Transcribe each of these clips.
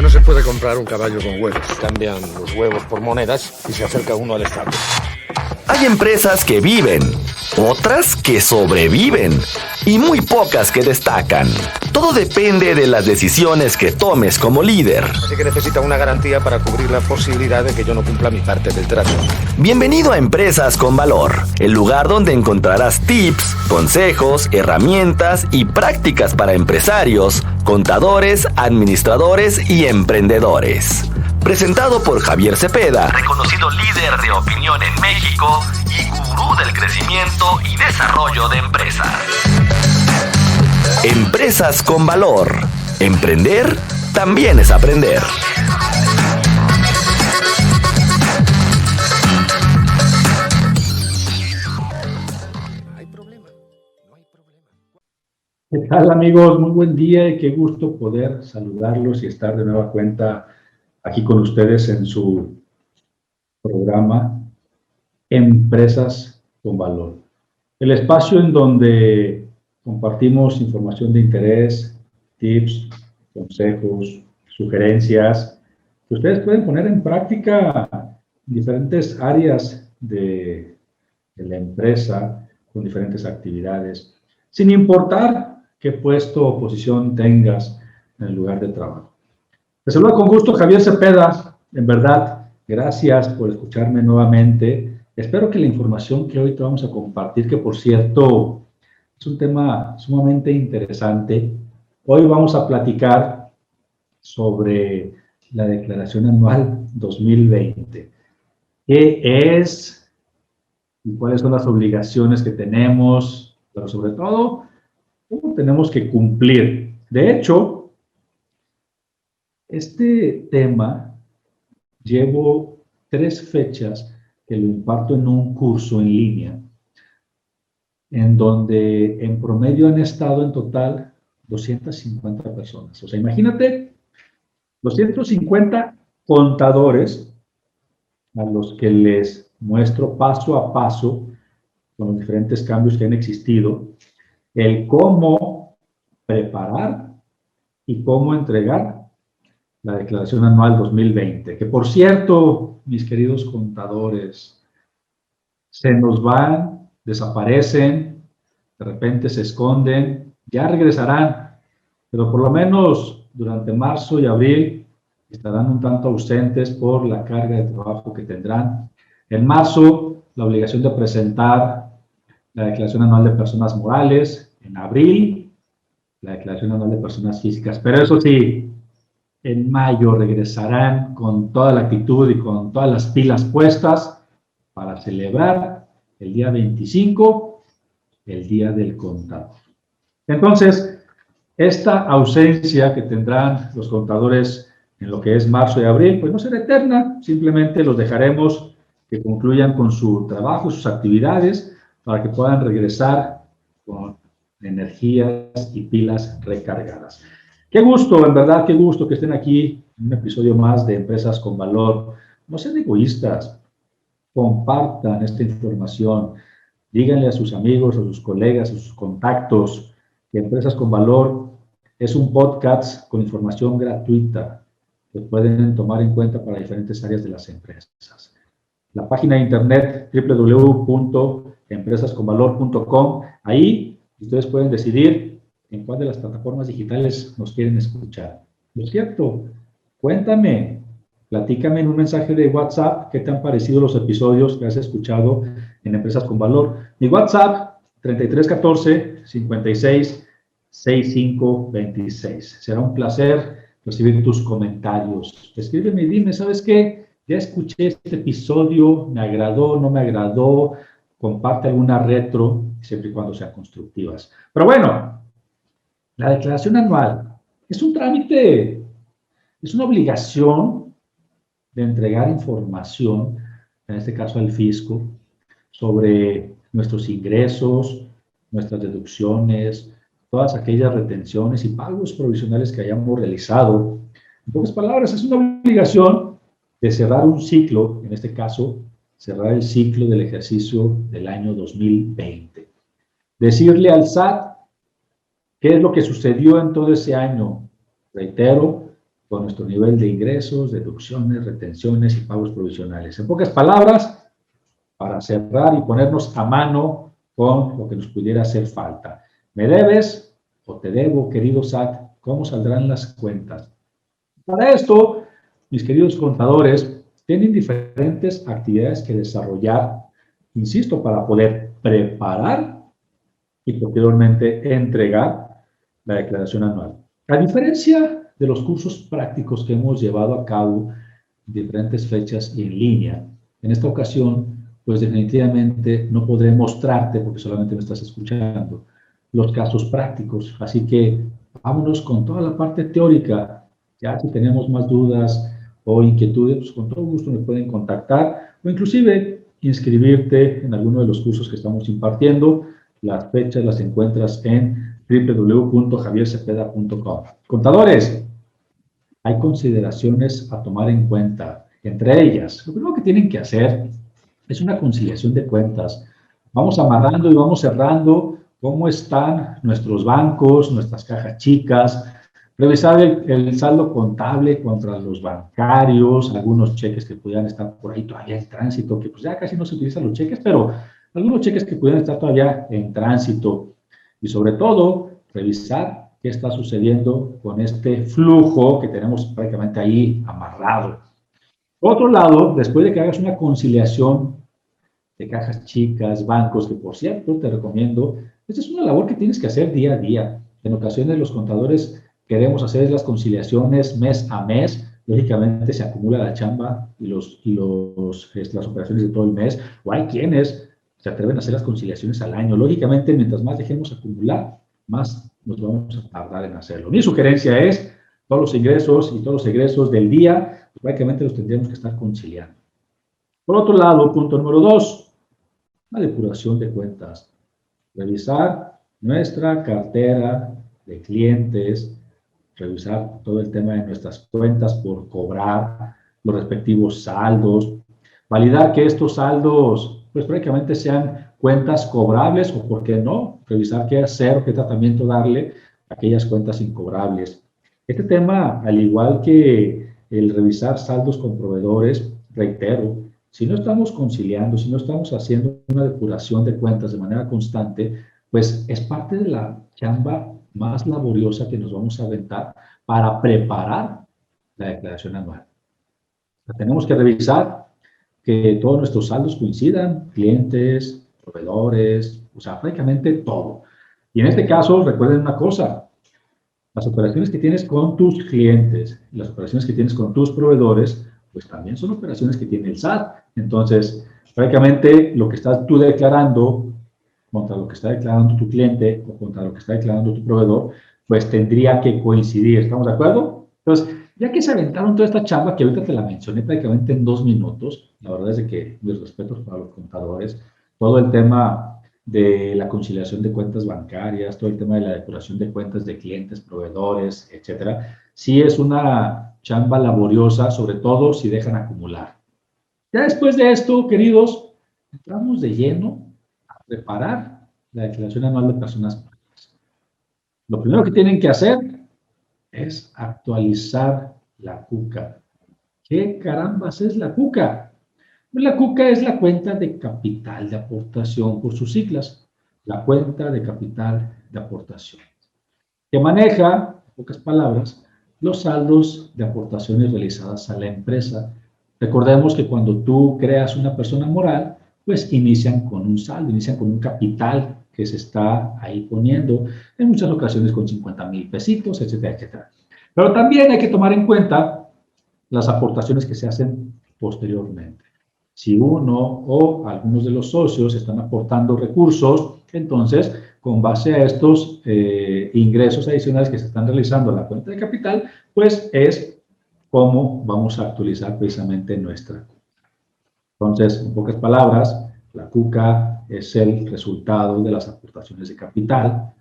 no se puede comprar un caballo con huevos. Cambian los huevos por monedas y se acerca uno al establo. Hay empresas que viven, otras que sobreviven y muy pocas que destacan. Todo depende de las decisiones que tomes como líder. Así que necesita una garantía para cubrir la posibilidad de que yo no cumpla mi parte del trato. Bienvenido a Empresas con Valor, el lugar donde encontrarás tips, consejos, herramientas y prácticas para empresarios, contadores, administradores y emprendedores. Presentado por Javier Cepeda, reconocido líder de opinión en México y gurú del crecimiento y desarrollo de empresas. Empresas con Valor. Emprender también es aprender. ¿Qué tal, amigos? Muy buen día y qué gusto poder saludarlos y estar de nueva cuenta aquí con ustedes en su programa Empresas con Valor. El espacio en donde compartimos información de interés, tips, consejos, sugerencias que ustedes pueden poner en práctica en diferentes áreas de la empresa, con diferentes actividades, sin importar qué puesto o posición tengas en el lugar de trabajo. Te saludo con gusto Javier Cepeda. En verdad, gracias por escucharme nuevamente. Espero que la información que hoy te vamos a compartir, que por cierto es un tema sumamente interesante, hoy vamos a platicar sobre la Declaración Anual 2020. ¿Qué es y cuáles son las obligaciones que tenemos, pero sobre todo, cómo tenemos que cumplir? De hecho, este tema llevo 3 fechas que lo imparto en un curso en línea, en donde en promedio han estado en total 250 personas. O sea, imagínate, 250 contadores a los que les muestro paso a paso, con los diferentes cambios que han existido, el cómo preparar y cómo entregar la Declaración Anual 2020, que por cierto, mis queridos contadores, se nos van, desaparecen, de repente se esconden, ya regresarán, pero por lo menos durante marzo y abril estarán un tanto ausentes por la carga de trabajo que tendrán. En marzo, la obligación de presentar la Declaración Anual de Personas Morales, en abril, la Declaración Anual de Personas Físicas, pero eso sí, en mayo regresarán con toda la actitud y con todas las pilas puestas para celebrar el día 25, el Día del Contador. Entonces, esta ausencia que tendrán los contadores en lo que es marzo y abril, pues no será eterna, simplemente los dejaremos que concluyan con su trabajo, sus actividades, para que puedan regresar con energías y pilas recargadas. Qué gusto, en verdad, qué gusto que estén aquí en un episodio más de Empresas con Valor. No sean egoístas, compartan esta información, díganle a sus amigos, a sus colegas, a sus contactos que Empresas con Valor es un podcast con información gratuita que pueden tomar en cuenta para diferentes áreas de las empresas. La página de internet www.empresasconvalor.com, ahí ustedes pueden decidir en cuál de las plataformas digitales nos quieren escuchar. ¿No es cierto? Cuéntame, platícame en un mensaje de WhatsApp qué te han parecido los episodios que has escuchado en Empresas con Valor. Mi WhatsApp, 3314 56 65 26. Será un placer recibir tus comentarios. Escríbeme y dime, ¿sabes qué? Ya escuché este episodio, me agradó, no me agradó, comparte alguna retro, siempre y cuando sean constructivas. Pero bueno, la declaración anual es un trámite, es una obligación de entregar información, en este caso al fisco, sobre nuestros ingresos, nuestras deducciones, todas aquellas retenciones y pagos provisionales que hayamos realizado. En pocas palabras, es una obligación de cerrar un ciclo, en este caso, cerrar el ciclo del ejercicio del año 2020. Decirle al SAT qué es lo que sucedió en todo ese año. Reitero, con nuestro nivel de ingresos, deducciones, retenciones y pagos provisionales. En pocas palabras, para cerrar y ponernos a mano con lo que nos pudiera hacer falta. ¿Me debes o te debo, querido SAT? ¿Cómo saldrán las cuentas? Para esto, mis queridos contadores, tienen diferentes actividades que desarrollar, insisto, para poder preparar y posteriormente entregar la declaración anual. A diferencia de los cursos prácticos que hemos llevado a cabo en diferentes fechas y en línea, en esta ocasión, pues definitivamente no podré mostrarte, porque solamente me estás escuchando, los casos prácticos. Así que vámonos con toda la parte teórica. Ya si tenemos más dudas o inquietudes, pues con todo gusto me pueden contactar o inclusive inscribirte en alguno de los cursos que estamos impartiendo. Las fechas las encuentras en www.javiercepeda.com. Contadores, hay consideraciones a tomar en cuenta. Entre ellas, lo primero que tienen que hacer es una conciliación de cuentas. Vamos amarrando y vamos cerrando cómo están nuestros bancos, nuestras cajas chicas, revisar el saldo contable contra los bancarios, algunos cheques que pudieran estar por ahí todavía en tránsito, que pues ya casi no se utilizan los cheques, pero algunos cheques que pudieran estar todavía en tránsito. Y sobre todo, revisar qué está sucediendo con este flujo que tenemos prácticamente ahí amarrado. Por otro lado, después de que hagas una conciliación de cajas chicas, bancos, que por cierto te recomiendo, esta es una labor que tienes que hacer día a día. En ocasiones los contadores queremos hacer las conciliaciones mes a mes, lógicamente se acumula la chamba y las operaciones de todo el mes, o hay quienes se atreven a hacer las conciliaciones al año. Lógicamente, mientras más dejemos acumular, más nos vamos a tardar en hacerlo. Mi sugerencia es, todos los ingresos y todos los egresos del día, pues prácticamente los tendríamos que estar conciliando. Por otro lado, punto número 2, la depuración de cuentas. Revisar nuestra cartera de clientes, revisar todo el tema de nuestras cuentas por cobrar, los respectivos saldos, validar que estos saldos, pues prácticamente sean cuentas cobrables o, por qué no, revisar qué hacer o qué tratamiento darle a aquellas cuentas incobrables. Este tema, al igual que el revisar saldos con proveedores, reitero, si no estamos conciliando, si no estamos haciendo una depuración de cuentas de manera constante, pues es parte de la chamba más laboriosa que nos vamos a aventar para preparar la declaración anual. Tenemos que revisar que todos nuestros saldos coincidan, clientes, proveedores, o sea, prácticamente todo. Y en este caso, recuerden una cosa, las operaciones que tienes con tus clientes, las operaciones que tienes con tus proveedores, pues también son operaciones que tiene el SAT. Entonces, prácticamente lo que estás tú declarando contra lo que está declarando tu cliente o contra lo que está declarando tu proveedor, pues tendría que coincidir. ¿Estamos de acuerdo? Entonces, ya que se aventaron toda esta charla, que ahorita te la mencioné prácticamente en 2 minutos, la verdad es de que mis respetos para los contadores, todo el tema de la conciliación de cuentas bancarias, todo el tema de la depuración de cuentas de clientes, proveedores, etcétera, sí es una chamba laboriosa, sobre todo si dejan acumular. Ya después de esto, queridos, entramos de lleno a preparar la declaración anual de personas físicas. Lo primero que tienen que hacer es actualizar la CUCA. ¿Qué carambas es la CUCA? Pues la CUCA es la cuenta de capital de aportación, por sus siglas, la cuenta de capital de aportación, que maneja, en pocas palabras, los saldos de aportaciones realizadas a la empresa. Recordemos que cuando tú creas una persona moral, pues inician con un saldo, inician con un capital que se está ahí poniendo, en muchas ocasiones con 50,000 pesitos, etcétera, etcétera. Pero también hay que tomar en cuenta las aportaciones que se hacen posteriormente. Si uno o algunos de los socios están aportando recursos, entonces, con base a estos ingresos adicionales que se están realizando a la cuenta de capital, pues es cómo vamos a actualizar precisamente nuestra cuenta. Entonces, en pocas palabras, la CUCA es el resultado de las aportaciones de capital,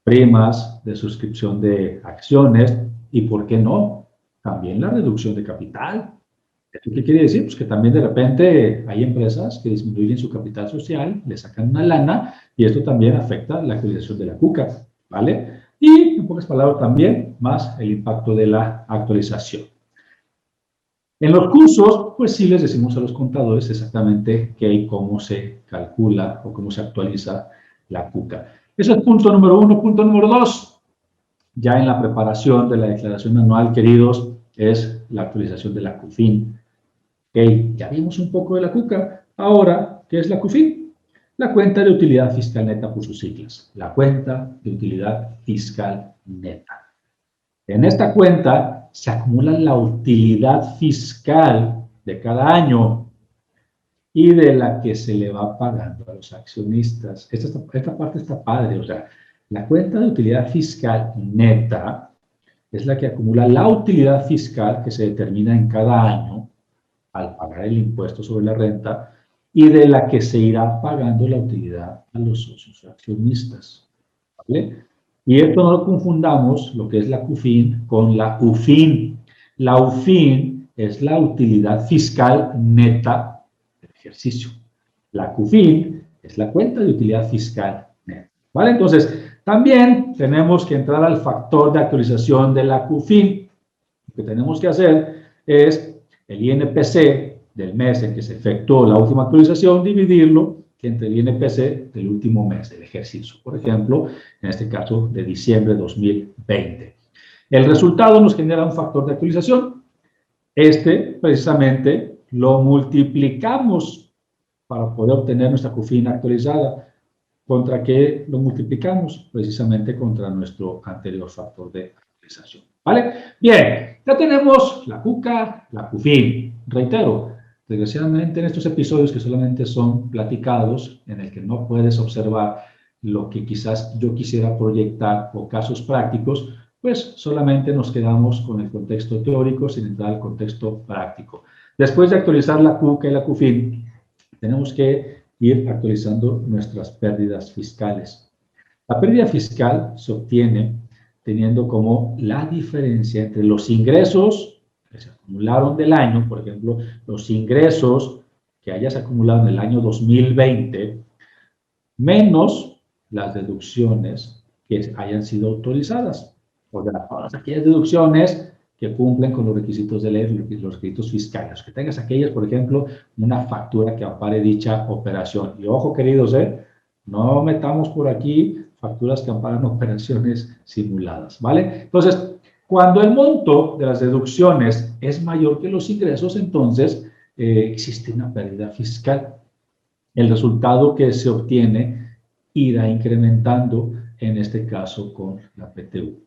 primas de suscripción de acciones y, ¿por qué no?, también la reducción de capital. ¿Esto qué quiere decir? Pues que también de repente hay empresas que disminuyen su capital social, le sacan una lana y esto también afecta la actualización de la CUCA, ¿vale? Y, en pocas palabras, también más el impacto de la actualización. En los cursos, pues sí les decimos a los contadores exactamente qué y cómo se calcula o cómo se actualiza la CUCA. Ese es punto número 1. Punto número 2, ya en la preparación de la declaración anual, queridos, es la actualización de la CUFIN. Okay, ya vimos un poco de la CUCA. Ahora, ¿qué es la CUFIN? La cuenta de utilidad fiscal neta por sus siglas. La cuenta de utilidad fiscal neta. En esta cuenta se acumula la utilidad fiscal de cada año y de la que se le va pagando a los accionistas. Esta parte está padre, o sea, la cuenta de utilidad fiscal neta es la que acumula la utilidad fiscal que se determina en cada año al pagar el impuesto sobre la renta y de la que se irá pagando la utilidad a los socios accionistas. ¿Vale? Y esto no lo confundamos, lo que es la CUFIN, con la UFIN. La UFIN es la utilidad fiscal neta del ejercicio. La CUFIN es la cuenta de utilidad fiscal neta. ¿Vale? Entonces, también tenemos que entrar al factor de actualización de la CUFIN. Lo que tenemos que hacer es el INPC del mes en que se efectuó la última actualización, dividirlo entre el INPC del último mes del ejercicio. Por ejemplo, en este caso de diciembre de 2020. El resultado nos genera un factor de actualización. Este, precisamente, lo multiplicamos para poder obtener nuestra CUFIN actualizada. ¿Contra qué lo multiplicamos? Precisamente contra nuestro anterior factor de actualización. ¿Vale? Bien, ya tenemos la CUCA, la CUFIN. Reitero, desgraciadamente en estos episodios que solamente son platicados, en el que no puedes observar lo que quizás yo quisiera proyectar o casos prácticos, pues solamente nos quedamos con el contexto teórico sin entrar al contexto práctico. Después de actualizar la CUCA y la CUFIN, tenemos que ir actualizando nuestras pérdidas fiscales. La pérdida fiscal se obtiene teniendo como la diferencia entre los ingresos que se acumularon del año, por ejemplo, los ingresos que hayas acumulado en el año 2020, menos las deducciones que hayan sido autorizadas. O sea, todas aquellas deducciones que cumplen con los requisitos de ley, los requisitos fiscales. Que tengas aquellas, por ejemplo, una factura que ampare dicha operación. Y ojo, queridos, no metamos por aquí facturas que amparan operaciones simuladas, ¿vale? Entonces, cuando el monto de las deducciones es mayor que los ingresos, entonces existe una pérdida fiscal. El resultado que se obtiene irá incrementando, en este caso con la PTU.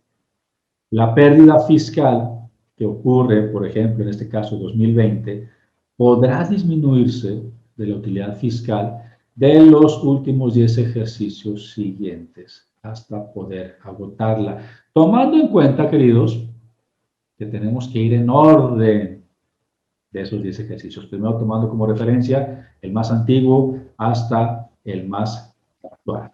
La pérdida fiscal que ocurre, por ejemplo, en este caso 2020, podrá disminuirse de la utilidad fiscal de los últimos 10 ejercicios siguientes hasta poder agotarla. Tomando en cuenta, queridos, que tenemos que ir en orden de esos 10 ejercicios. Primero tomando como referencia el más antiguo hasta el más actual.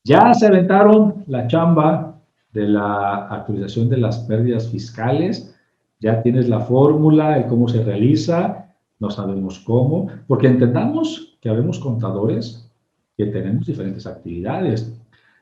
Ya se aventaron la chamba de la actualización de las pérdidas fiscales. Ya tienes la fórmula, el cómo se realiza, no sabemos cómo, porque entendamos que habemos contadores que tenemos diferentes actividades.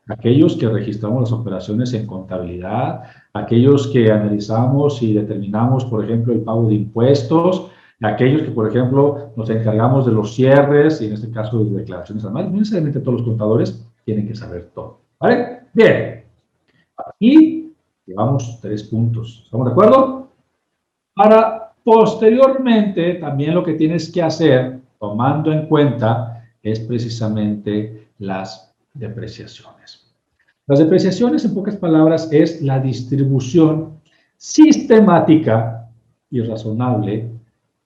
Aquellos que registramos las operaciones en contabilidad, aquellos que analizamos y determinamos, por ejemplo, el pago de impuestos, aquellos que, por ejemplo, nos encargamos de los cierres, y en este caso de declaraciones anuales. No necesariamente todos los contadores tienen que saber todo. ¿Vale? Bien. Aquí llevamos 3 puntos. ¿Estamos de acuerdo? Ahora, posteriormente, también lo que tienes que hacer, tomando en cuenta, es precisamente las depreciaciones. Las depreciaciones, en pocas palabras, es la distribución sistemática y razonable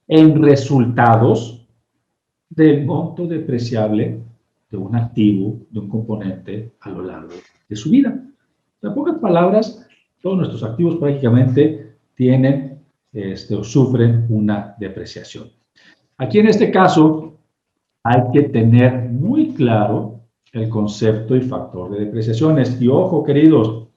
en resultados del monto depreciable de un activo, de un componente a lo largo de su vida. En pocas palabras, todos nuestros activos prácticamente tienen o sufren una depreciación. Aquí en este caso hay que tener muy claro el concepto y factor de depreciaciones. Y ojo, queridos,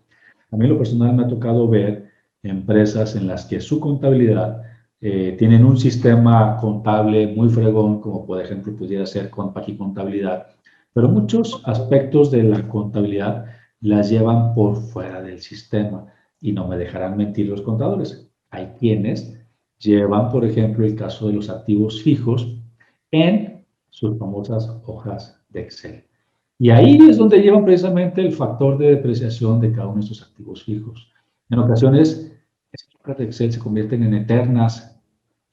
a mí en lo personal me ha tocado ver empresas en las que su contabilidad tienen un sistema contable muy fregón, como por ejemplo pudiera ser Compact Contabilidad, pero muchos aspectos de la contabilidad las llevan por fuera del sistema y no me dejarán mentir los contadores. Hay quienes llevan, por ejemplo, el caso de los activos fijos en sus famosas hojas de Excel. Y ahí es donde llevan precisamente el factor de depreciación de cada uno de estos activos fijos. En ocasiones, esas hojas de Excel se convierten en eternas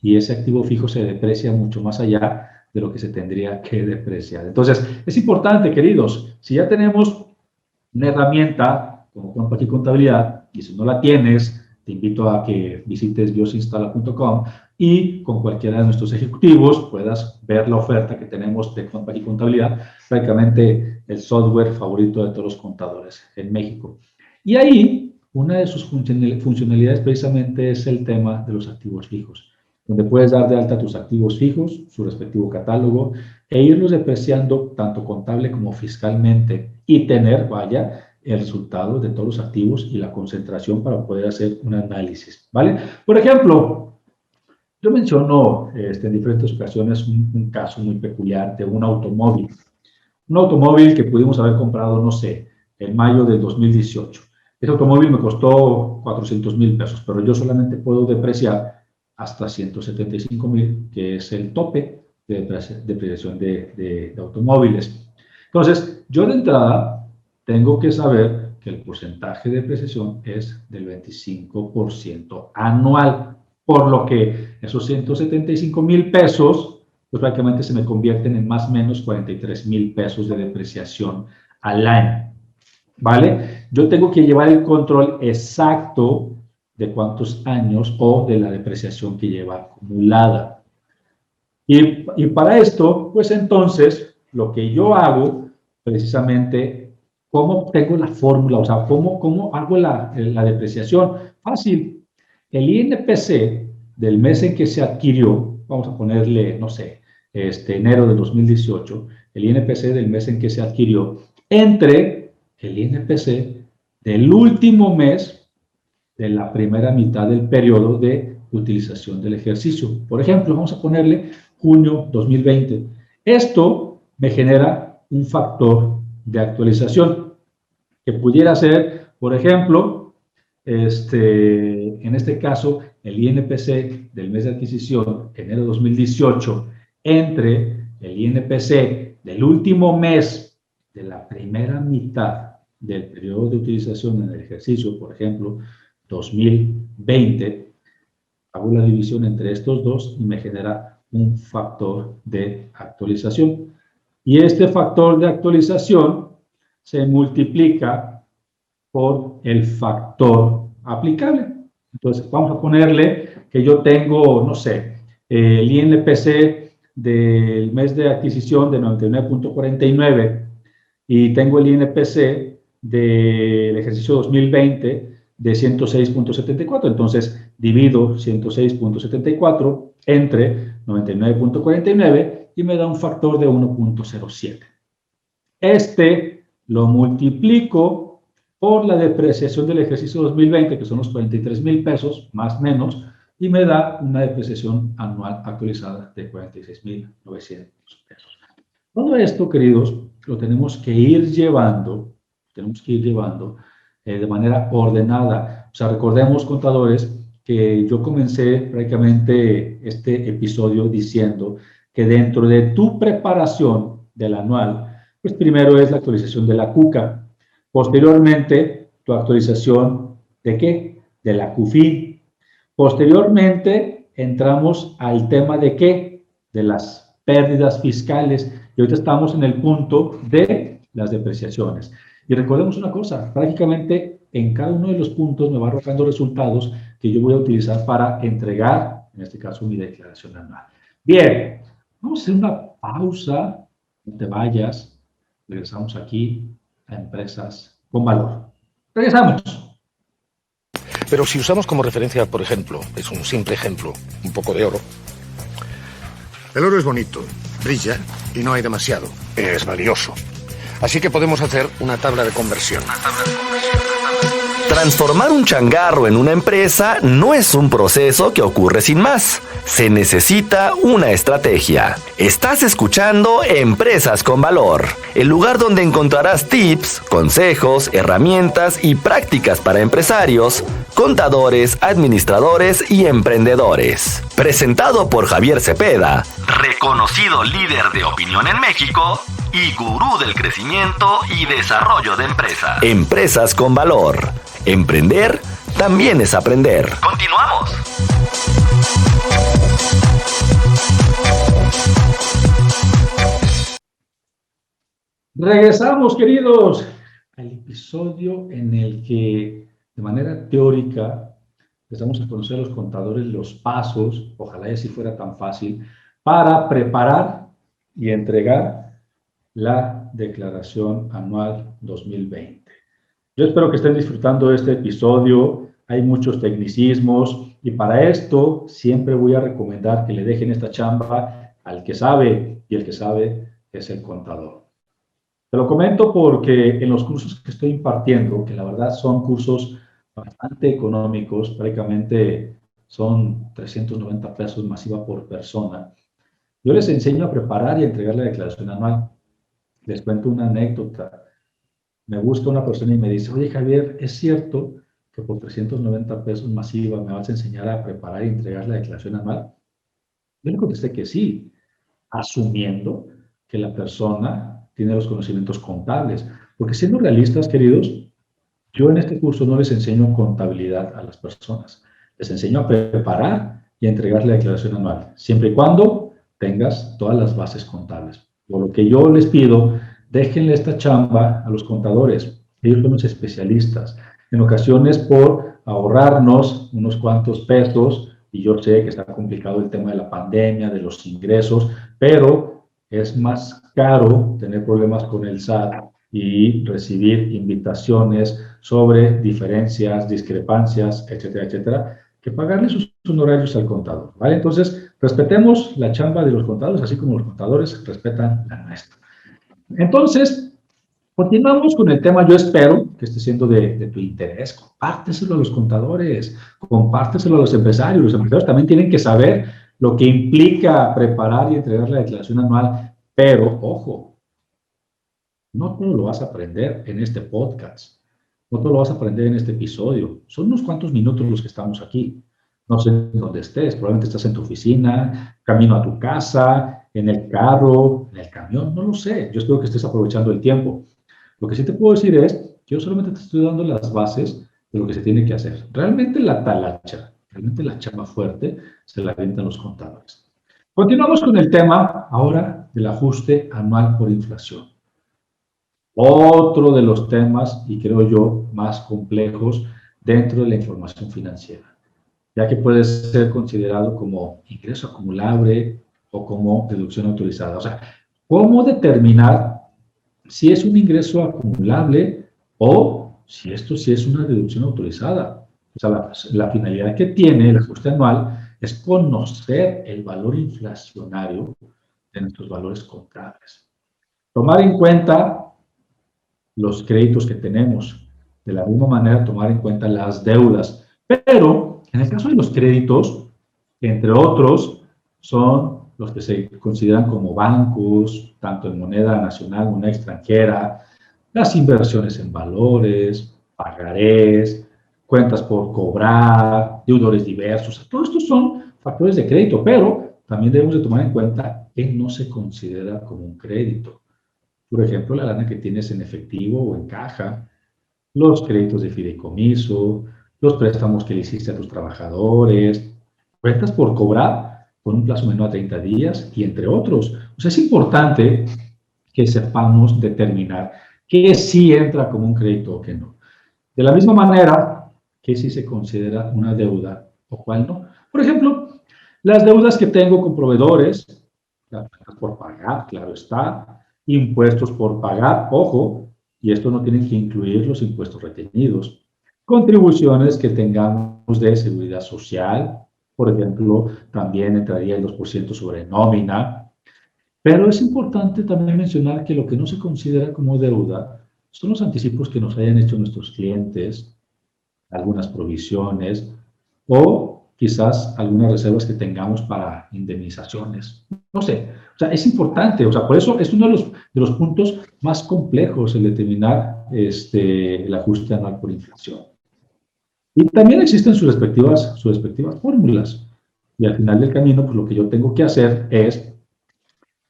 y ese activo fijo se deprecia mucho más allá de lo que se tendría que depreciar. Entonces, es importante, queridos, si ya tenemos una herramienta como Cuenta y Contabilidad, y si no la tienes, te invito a que visites biosinstala.com y con cualquiera de nuestros ejecutivos puedas ver la oferta que tenemos de Cuenta y Contabilidad, prácticamente el software favorito de todos los contadores en México. Y ahí, una de sus funcionalidades precisamente es el tema de los activos fijos, donde puedes dar de alta tus activos fijos, su respectivo catálogo, e irlos depreciando tanto contable como fiscalmente y tener, vaya, el resultado de todos los activos y la concentración para poder hacer un análisis, ¿vale? Por ejemplo, yo menciono en diferentes ocasiones un caso muy peculiar de un automóvil. Un automóvil que pudimos haber comprado, no sé, en mayo del 2018. Ese automóvil me costó 400,000 pesos, pero yo solamente puedo depreciar hasta 175,000, que es el tope de depreciación de automóviles. Entonces, yo de entrada tengo que saber que el porcentaje de depreciación es del 25% anual, por lo que esos 175,000 pesos, pues prácticamente se me convierten en más o menos 43,000 pesos de depreciación al año, ¿vale? Yo tengo que llevar el control exacto de cuántos años o de la depreciación que lleva acumulada. Y para esto, pues entonces, lo que yo hago, precisamente, ¿cómo tengo la fórmula? O sea, ¿cómo hago la depreciación? Fácil. El INPC del mes en que se adquirió, vamos a ponerle, no sé, enero de 2018, el INPC del mes en que se adquirió, entre el INPC del último mes de la primera mitad del periodo de utilización del ejercicio. Por ejemplo, vamos a ponerle junio 2020. Esto me genera un factor de actualización que pudiera ser, por ejemplo, en este caso, el INPC del mes de adquisición, enero 2018, entre el INPC del último mes de la primera mitad del periodo de utilización en el ejercicio, por ejemplo, 2020, hago la división entre estos dos y me genera un factor de actualización. Y este factor de actualización se multiplica por el factor aplicable. Entonces, vamos a ponerle que yo tengo, no sé, el INPC del mes de adquisición de 99.49 y tengo el INPC del ejercicio 2020 de 106.74. Entonces, divido 106.74 entre 99.49 y me da un factor de 1.07. Lo multiplico por la depreciación del ejercicio 2020, que son los 43,000 pesos, más o menos, y me da una depreciación anual actualizada de 46,900 pesos. Todo esto, queridos, lo tenemos que ir llevando de manera ordenada. O sea, recordemos, contadores, que yo comencé prácticamente este episodio diciendo que dentro de tu preparación del anual, pues primero es la actualización de la CUCA. Posteriormente, tu actualización ¿de qué? De la CUFIN. Posteriormente, entramos al tema ¿de qué? De las pérdidas fiscales. Y ahorita estamos en el punto de las depreciaciones. Y recordemos una cosa, prácticamente en cada uno de los puntos me va arrojando resultados que yo voy a utilizar para entregar, en este caso, mi declaración anual. Bien, vamos a hacer una pausa, no te vayas, regresamos aquí a Empresas con Valor. Regresamos. Pero si usamos como referencia, por ejemplo, es un simple ejemplo, un poco de oro. El oro es bonito, brilla y no hay demasiado. Es valioso. Así que podemos hacer una tabla de conversión. Transformar un changarro en una empresa no es un proceso que ocurre sin más. Se necesita una estrategia. Estás escuchando Empresas con Valor, el lugar donde encontrarás tips, consejos, herramientas y prácticas para empresarios, contadores, administradores y emprendedores. Presentado por Javier Cepeda, reconocido líder de opinión en México y gurú del crecimiento y desarrollo de empresas. Empresas con Valor. Emprender también es aprender. Continuamos. Regresamos, queridos, al episodio en el que, de manera teórica, empezamos a conocer a los contadores los pasos, ojalá y así fuera tan fácil, para preparar y entregar la declaración anual 2020. Yo espero que estén disfrutando de este episodio. Hay muchos tecnicismos y para esto siempre voy a recomendar que le dejen esta chamba al que sabe, y el que sabe es el contador. Te lo comento porque en los cursos que estoy impartiendo, que la verdad son cursos bastante económicos, prácticamente son 390 pesos masiva por persona, yo les enseño a preparar y entregar la declaración anual. Les cuento una anécdota. Me busca una persona y me dice, oye Javier, ¿es cierto que por 390 pesos masiva me vas a enseñar a preparar y entregar la declaración anual? Yo le contesté que sí, asumiendo que la persona tiene los conocimientos contables. Porque siendo realistas, queridos, yo en este curso no les enseño contabilidad a las personas. Les enseño a preparar y a entregar la declaración anual, siempre y cuando tengas todas las bases contables. Por lo que yo les pido, déjenle esta chamba a los contadores. Ellos son los especialistas. En ocasiones por ahorrarnos unos cuantos pesos, y yo sé que está complicado el tema de la pandemia, de los ingresos, pero es más caro tener problemas con el SAT y recibir invitaciones sobre diferencias, discrepancias, etcétera, etcétera, que pagarle sus honorarios al contador, ¿vale? Entonces, respetemos la chamba de los contadores, así como los contadores respetan la nuestra. Entonces, continuamos con el tema. Yo espero que esté siendo de tu interés. Compárteselo a los contadores, compárteselo a los empresarios. Los empresarios también tienen que saber lo que implica preparar y entregar la declaración anual. Pero, ojo, no todo lo vas a aprender en este podcast. No todo lo vas a aprender en este episodio. Son unos cuantos minutos los que estamos aquí. No sé dónde estés. Probablemente estás en tu oficina, camino a tu casa, en el carro, en el camión. No lo sé. Yo espero que estés aprovechando el tiempo. Lo que sí te puedo decir es que yo solamente te estoy dando las bases de lo que se tiene que hacer. Realmente la talacha, realmente la chamba fuerte, se la avientan los contadores. Continuamos con el tema ahora del ajuste anual por inflación. Otro de los temas, y creo yo, más complejos dentro de la información financiera, ya que puede ser considerado como ingreso acumulable o como deducción autorizada. O sea, ¿cómo determinar si es un ingreso acumulable o si esto sí es una deducción autorizada? O sea, la finalidad que tiene el ajuste anual es conocer el valor inflacionario de nuestros valores contables. Tomar en cuenta los créditos que tenemos. De la misma manera, tomar en cuenta las deudas. Pero, en el caso de los créditos, entre otros, son los que se consideran como bancos, tanto en moneda nacional, moneda extranjera, las inversiones en valores, pagarés, cuentas por cobrar, deudores diversos. Todos estos son factores de crédito, pero también debemos de tomar en cuenta que no se considera como un crédito. Por ejemplo, la lana que tienes en efectivo o en caja, los créditos de fideicomiso, los préstamos que le hiciste a tus trabajadores, cuentas por cobrar con un plazo menor a 30 días y entre otros. O sea, es importante que sepamos determinar qué sí entra como un crédito o qué no. De la misma manera que sí se considera una deuda o cuál no. Por ejemplo, las deudas que tengo con proveedores, las cuentas por pagar, claro está, impuestos por pagar, ojo, y esto no tiene que incluir los impuestos retenidos, contribuciones que tengamos de seguridad social, por ejemplo, también entraría el 2% sobre nómina, pero es importante también mencionar que lo que no se considera como deuda son los anticipos que nos hayan hecho nuestros clientes, algunas provisiones o quizás algunas reservas que tengamos para indemnizaciones. No sé, o sea, es importante, o sea, por eso es uno de los puntos más complejos el determinar el ajuste anual por inflación. Y también existen sus respectivas fórmulas. Y al final del camino, pues lo que yo tengo que hacer es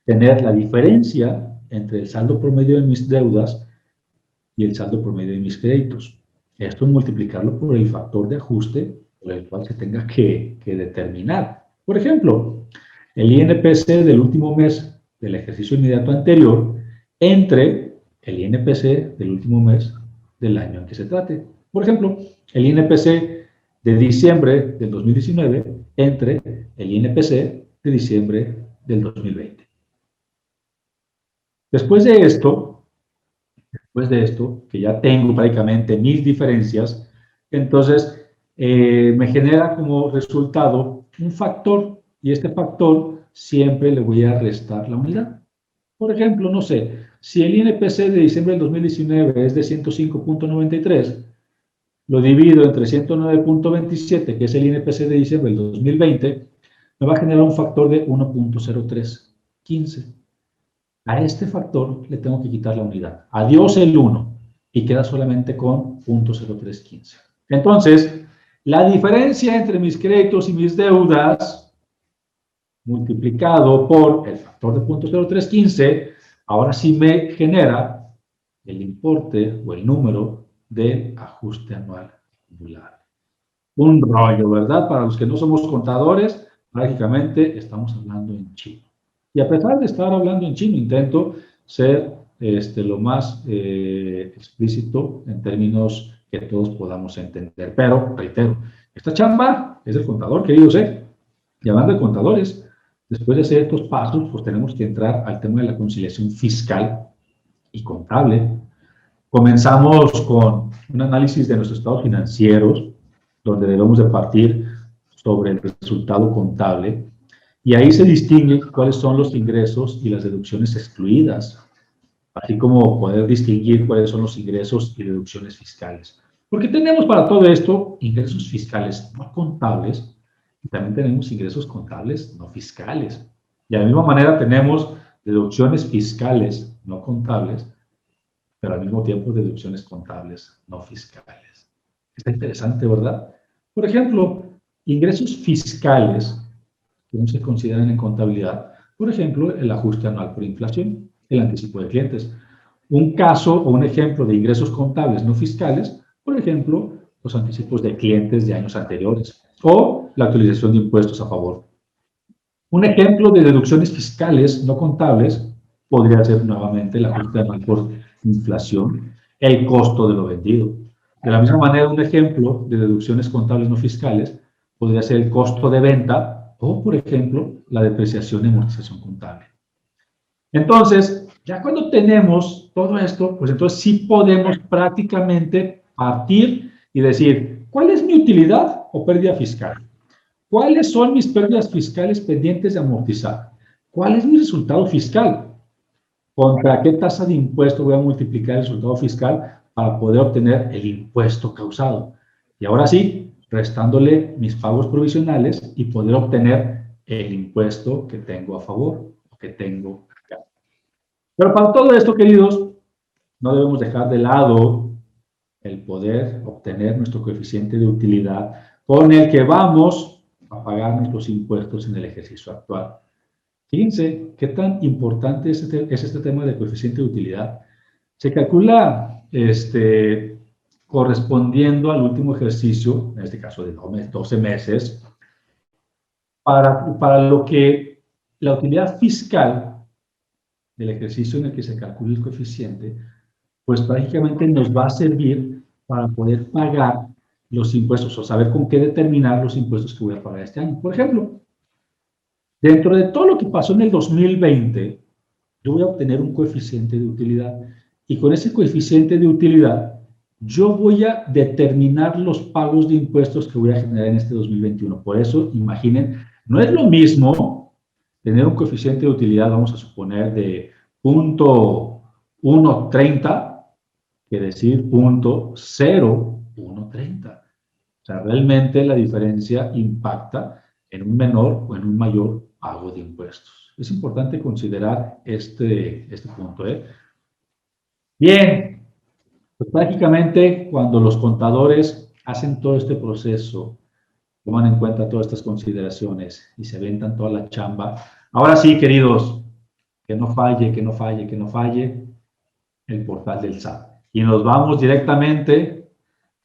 tener la diferencia entre el saldo promedio de mis deudas y el saldo promedio de mis créditos. Esto multiplicarlo por el factor de ajuste por el cual se tenga que determinar. Por ejemplo, el INPC del último mes del ejercicio inmediato anterior entre el INPC del último mes del año en que se trate. Por ejemplo, el INPC de diciembre del 2019 entre el INPC de diciembre del 2020. Después de esto, que ya tengo prácticamente mis diferencias, entonces me genera como resultado un factor y este factor siempre le voy a restar la unidad. Por ejemplo, no sé, si el INPC de diciembre del 2019 es de 105.93, lo divido entre 109.27, que es el INPC de diciembre del 2020, me va a generar un factor de 1.0315. A este factor le tengo que quitar la unidad. Adiós el 1 y queda solamente con 0.0315. Entonces, la diferencia entre mis créditos y mis deudas multiplicado por el factor de 0.0315, ahora sí me genera el importe o el número del ajuste anual acumulable. Un rollo, ¿verdad? Para los que no somos contadores, prácticamente estamos hablando en chino. Y a pesar de estar hablando en chino, intento ser lo más explícito en términos que todos podamos entender. Pero, reitero, esta chamba es del contador, queridos, ¿eh? Y hablando de contadores, después de hacer estos pasos, pues tenemos que entrar al tema de la conciliación fiscal y contable. Comenzamos con un análisis de nuestros estados financieros, donde debemos de partir sobre el resultado contable, y ahí se distingue cuáles son los ingresos y las deducciones excluidas, así como poder distinguir cuáles son los ingresos y deducciones fiscales. Porque tenemos para todo esto ingresos fiscales no contables y también tenemos ingresos contables no fiscales. Y de la misma manera tenemos deducciones fiscales no contables, pero al mismo tiempo deducciones contables no fiscales. Está interesante, ¿verdad? Por ejemplo, ingresos fiscales que no se consideran en contabilidad, por ejemplo, el ajuste anual por inflación, el anticipo de clientes. Un caso o un ejemplo de ingresos contables no fiscales, por ejemplo, los anticipos de clientes de años anteriores o la actualización de impuestos a favor. Un ejemplo de deducciones fiscales no contables podría ser nuevamente el ajuste anual por inflación, el costo de lo vendido. De la misma manera, un ejemplo de deducciones contables no fiscales podría ser el costo de venta o, por ejemplo, la depreciación y amortización contable. Entonces, ya cuando tenemos todo esto, pues entonces sí podemos prácticamente partir y decir, ¿cuál es mi utilidad o pérdida fiscal? ¿Cuáles son mis pérdidas fiscales pendientes de amortizar? ¿Cuál es mi resultado fiscal? ¿Contra qué tasa de impuesto voy a multiplicar el resultado fiscal para poder obtener el impuesto causado? Y ahora sí, restándole mis pagos provisionales y poder obtener el impuesto que tengo a favor o que tengo acá. Pero para todo esto, queridos, no debemos dejar de lado el poder obtener nuestro coeficiente de utilidad con el que vamos a pagar nuestros impuestos en el ejercicio actual. Fíjense qué tan importante es este tema del coeficiente de utilidad. Se calcula correspondiendo al último ejercicio, en este caso de 12 meses, para lo que la utilidad fiscal del ejercicio en el que se calcula el coeficiente, pues prácticamente nos va a servir para poder pagar los impuestos o saber con qué determinar los impuestos que voy a pagar este año. Por ejemplo, dentro de todo lo que pasó en el 2020, yo voy a obtener un coeficiente de utilidad y con ese coeficiente de utilidad yo voy a determinar los pagos de impuestos que voy a generar en este 2021. Por eso, imaginen, no es lo mismo tener un coeficiente de utilidad, vamos a suponer, de 0.130 que decir 0.0130. sea, realmente la diferencia impacta en un menor o en un mayor pago de impuestos. Es importante considerar este punto, ¿eh? Bien, pues prácticamente cuando los contadores hacen todo este proceso, toman en cuenta todas estas consideraciones y se aventan toda la chamba. Ahora sí, queridos, que no falle, que no falle, que no falle el portal del SAT. Y nos vamos directamente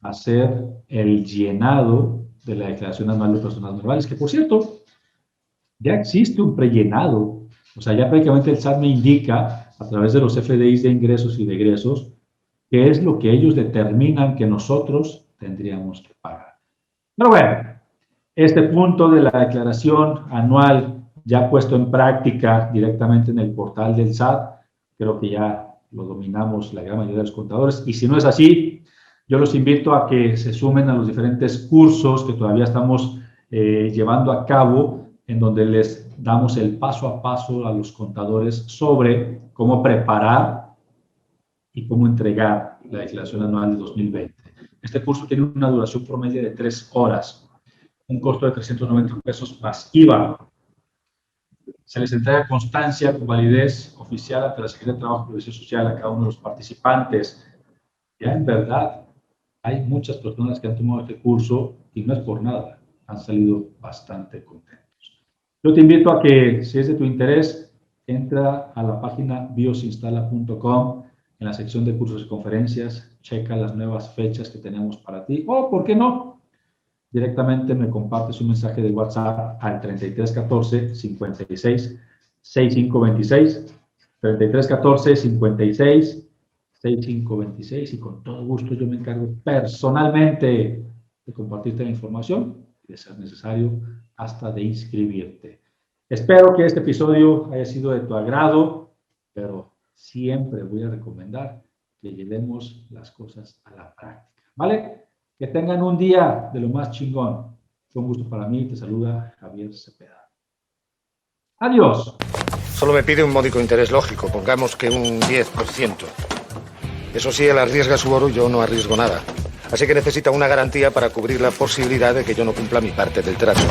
a hacer el llenado de la declaración anual de personas morales, que por cierto, ya existe un prellenado. O sea, ya prácticamente el SAT me indica a través de los FDIs de ingresos y de egresos qué es lo que ellos determinan que nosotros tendríamos que pagar. Pero bueno, este punto de la declaración anual ya puesto en práctica directamente en el portal del SAT, creo que ya lo dominamos la gran mayoría de los contadores. Y si no es así, yo los invito a que se sumen a los diferentes cursos que todavía estamos llevando a cabo, en donde les damos el paso a paso a los contadores sobre cómo preparar y cómo entregar la declaración anual de 2020. Este curso tiene una duración promedio de 3 horas, un costo de 390 pesos más IVA. Se les entrega constancia con validez oficial ante la Secretaría de Trabajo y Previsión Social a cada uno de los participantes. Ya en verdad, hay muchas personas que han tomado este curso y no es por nada, han salido bastante contentos. Yo te invito a que, si es de tu interés, entra a la página biosinstala.com, en la sección de cursos y conferencias, checa las nuevas fechas que tenemos para ti, o, ¿por qué no?, directamente me compartes un mensaje de WhatsApp al 3314 56 6526, 3314 56 6526, y con todo gusto yo me encargo personalmente de compartirte la información y, de ser necesario, hasta de inscribirte. Espero que este episodio haya sido de tu agrado, pero siempre voy a recomendar que llevemos las cosas a la práctica, ¿vale? Que tengan un día de lo más chingón. Fue un gusto para mí. Te saluda Javier Cepeda. Adiós. Solo me pide un módico interés lógico, pongamos que un 10%. Eso sí, él arriesga su oro y yo no arriesgo nada. Así que necesita una garantía para cubrir la posibilidad de que yo no cumpla mi parte del trato.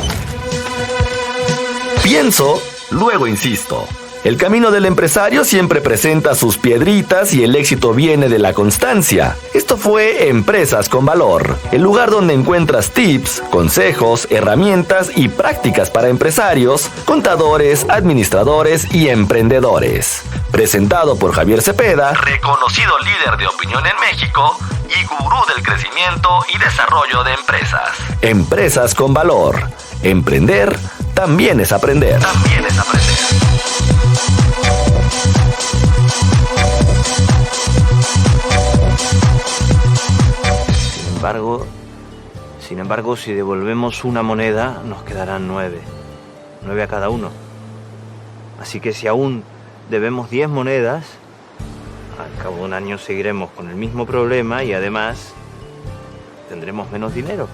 Pienso, luego insisto. El camino del empresario siempre presenta sus piedritas y el éxito viene de la constancia. Esto fue Empresas con Valor, el lugar donde encuentras tips, consejos, herramientas y prácticas para empresarios, contadores, administradores y emprendedores. Presentado por Javier Cepeda, reconocido líder de opinión en México y gurú del crecimiento y desarrollo de empresas. Empresas con Valor. Emprender también es aprender. También es aprender. Sin embargo, si devolvemos una moneda, nos quedarán 9 a cada uno. Así que si aún debemos 10 monedas, al cabo de un año seguiremos con el mismo problema y además tendremos menos dinero.